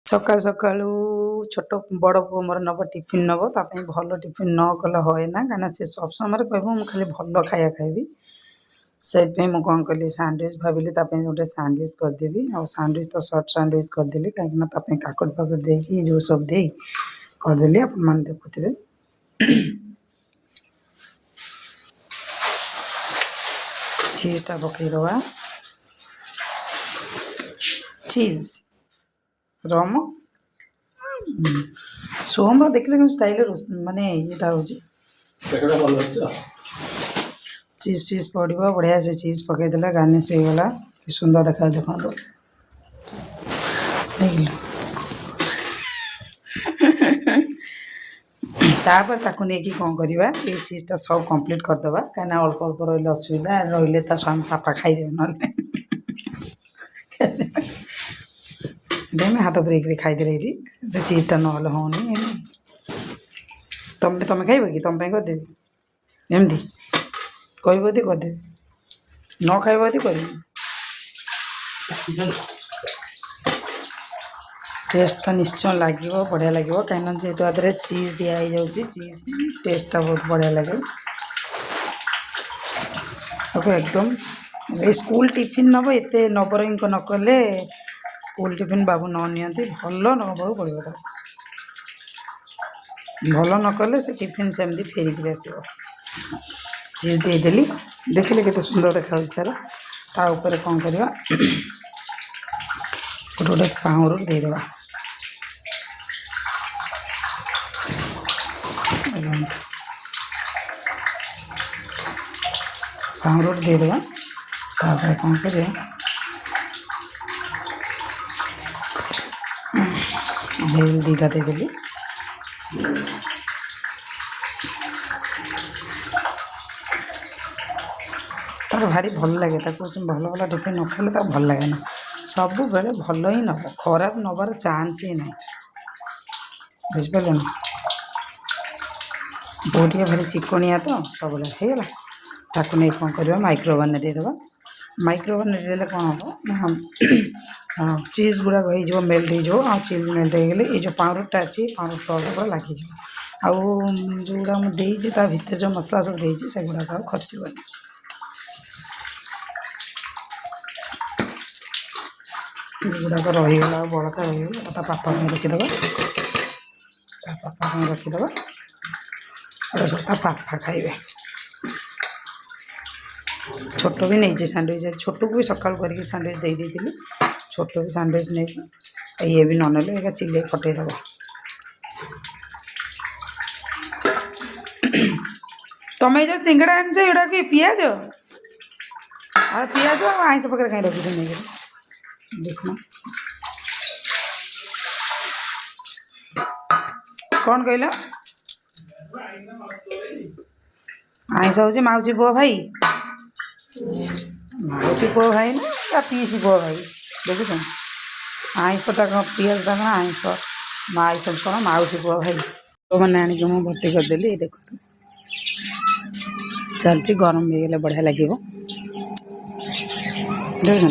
सकाल सकाळू छोट बड़ पुओ मोर नब टिफिन नब ताप भल टिफिन न कले हए ना कहीं सी सब समय कह मुझे खाली भल खाया खाइबी से मुझे कौन कली सांडविच भाविली गोटे सांडविच करदेवी आ सांडविच तो सर्ट सांडविच करदेली कहीं काकड़ फाकड़ देकी जो सब दे करदेली आप देखुए चीज़टा पकईदवा चीज रम सोहम देखिए कि स्टाइल माने ये हूँ चीज फीज पड़ो बढ़िया से चीज पकईदेला गार्निश हो गला कि सुंदर देखा देखो देख तापर ताकू नहीं कौन करवा ये चीज़टा सब कंप्लीट करदे कहीं अल्प अल्प रही असुविधा रही स्वामी पापा खाईदे ना देने हाथ ब्रेक खाईदे ये चीज़टा ना होनी तुम खाइब कि तुम करदेवी एमती कहदी करदेवी न खाइब यदि कर टेस्ट तो निश्चय लगे बढ़िया लगे कहीं जेहतु आदि चीज दिखाई जाऊँगी चीज टेस्टा बहुत बढ़िया लगे एकदम स्कूल टिफिन नब एत नबरंग नकले स्कूल टिफिन बाबू नि भल नवा पड़ो भल नकले से टिफिन सेमती फेरिक आसो चीज देदेली देखिले के सुंदर देखा तार ताऊपर कौन करवा गोटे गोटे पाउरुट देदेवा पाउरुट देदेवा तापर कौन कर दीटा देदेली तार भारी भल लगे भल भल टिफिन न खाले तो भल लगे ना सब बेले भल ही नब खराब नबार चान्स ही ना बुझिपारे ना बहुत भारी चिकनिया तो सब होगा ताकू नहीं कौन कर माइक्रोवेव में देदेवा माइक्रोवेव में देदेले कौन हम चीज गुड़ा हो मेल्ट हो चीज मेल्ट हो गले ये जो पाउरुटा अच्छी पाउरुट तौर पूरा लगे जो गुड़ा मुझे भितर जो मसला सब देती से गुड़ाक खसबनी गुड़ाक रहीगला बड़का रहीगला ता पापा रखीदे पापा रखीदे सब ता पापा खाइबे छोट भी नहीं सांडविच छोट को भी सकाल करके सांडविच दे देती छोट भी सांडविच नहीं ये भी न ना चिल्ले फटेदब तुम जो सिंगड़ा आनछ एटा कि पियाज पियाज आईस पाखे कहीं रखी नहीं देखना कौन कहल आईस हूँ मौसी पुआ भाई मौसी पुआ भाई ना पीसी पुआ भाई देखुच आईसटा कौन पियाजटा कौन आईस आईस कौन मौसी पुआ भाई तो मैंने आनिक मुझे भर्ती करदेली देख चलती गरम हो गले बढ़िया लगे देख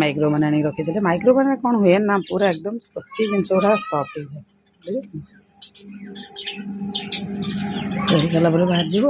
माइक्रोवेव आनी रखीदे माइक्रोवेव कौन हुए ना पूरा एकदम प्रति जिन गुड़ा सफ्ट हो जाए रहीगला बाहर जीव